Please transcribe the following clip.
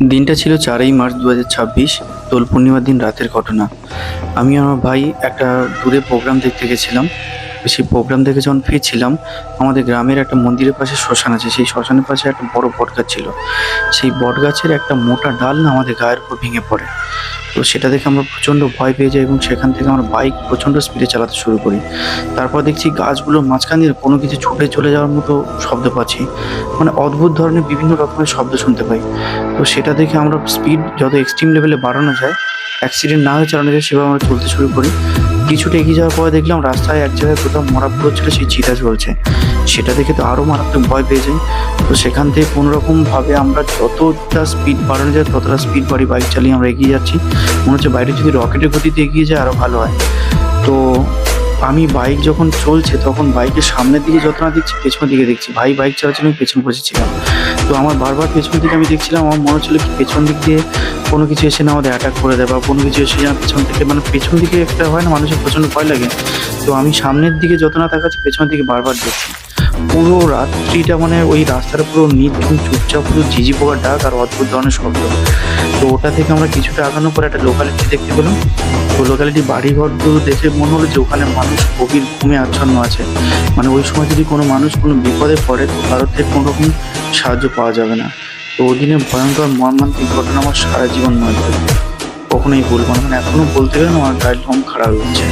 দিনটা ছিল 4ই মার্চ 2026। দোল পূর্ণিমার দিন রাতের ঘটনা। আমি আর আমার ভাই একটা দূরে প্রোগ্রাম দেখতে গেছিলাম। সেই প্রোগ্রাম দেখে যখন ফিরছিলাম, আমাদের গ্রামের একটা মন্দিরের পাশে শ্মশান আছে। সেই শ্মশানের পাশে একটা বড় বটগাছ ছিল। সেই বটগাছের একটা মোটা ডাল না আমাদের গায়ের উপর ভেঙে পড়ে। তো সেটা দেখে আমরা প্রচণ্ড ভয় পেয়ে যাই এবং সেখান থেকে আমরা বাইক প্রচণ্ড স্পিডে চালাতে শুরু করি। তারপর দেখছি গাছগুলোর মাঝখান দিয়ে কোনো কিছু ছুটে চলে যাওয়ার মতো শব্দ পাচ্ছি। মানে অদ্ভুত ধরনের বিভিন্ন রকমের শব্দ শুনতে পাই। তো সেটা দেখে আমরা স্পিড যত এক্সট্রিম লেভেলে বাড়ানো যায়, অ্যাক্সিডেন্ট না হয়ে চালানো যায় সেভাবে আমরা চলতে শুরু করি। কিছুটা এগিয়ে যাওয়ার পরে দেখলাম রাস্তায় এক জায়গায় কোথাও মরা পুরো ছিল, সেই চিতা চলছে। সেটা দেখে তো আরও মারাত্মক ভয় পেয়ে যাই। তো সেখান থেকে কোনোরকমভাবে আমরা যতটা স্পিড বাড়ানো যায় ততটা স্পিড বাড়ি বাইক চালিয়ে আমরা এগিয়ে যাচ্ছি। মনে হচ্ছে বাইরে যদি রকেটের গতিতে এগিয়ে যায় আরও ভালো হয়। তো আমি বাইক যখন চলছে তখন বাইকের সামনের দিকে যত না দেখছি পেছনের দিকে দেখছি। ভাই বাইক চালাচ্ছিল, আমি পেছনে বসেছিলাম। তো আমার বারবার পেছনের দিকে আমি দেখছিলাম, আমার মনে হচ্ছিল কি পেছন দিক দিয়ে কোনো কিছু এসে না আমাদের অ্যাটাক করে দেয় বা কোনো কিছু এসে যেন পেছন থেকে, মানে পেছন দিকে একটা হয় না মানুষের প্রচণ্ড ভয় লাগে। তো আমি সামনের দিকে যত না তাকাচ্ছি পেছনের দিকে বারবার দেখছি। পুরো রাত্রিটা মানে ওই রাস্তাটা পুরো নির্ঘুম চুপচাপ, পুরো ঝিঝি পোকার ডাক আর অদ্ভুত ধরনের শব্দ। তো ওটা থেকে আমরা কিছুটা আগানোর পর একটা লোকালিটি দেখতে পেলাম। তো লোকালিটি বাড়িঘরগুলো দেখে মনে হলো যে ওখানে মানুষ গভীর ঘুমে আচ্ছন্ন আছে। মানে ওই সময় যদি কোনো মানুষ কোনো বিপদে পড়ে তো কারোর থেকে কোনো রকম সাহায্য পাওয়া যাবে না। তো ওই দিনের ভয়ঙ্কর মর্মান্তিক ঘটনা আমার সারা জীবন মনে থাকবে, কখনোই ভুলবো না। মানে এখনো বলতে গেলে না আমার গায়ের লোম খাড়া হচ্ছে।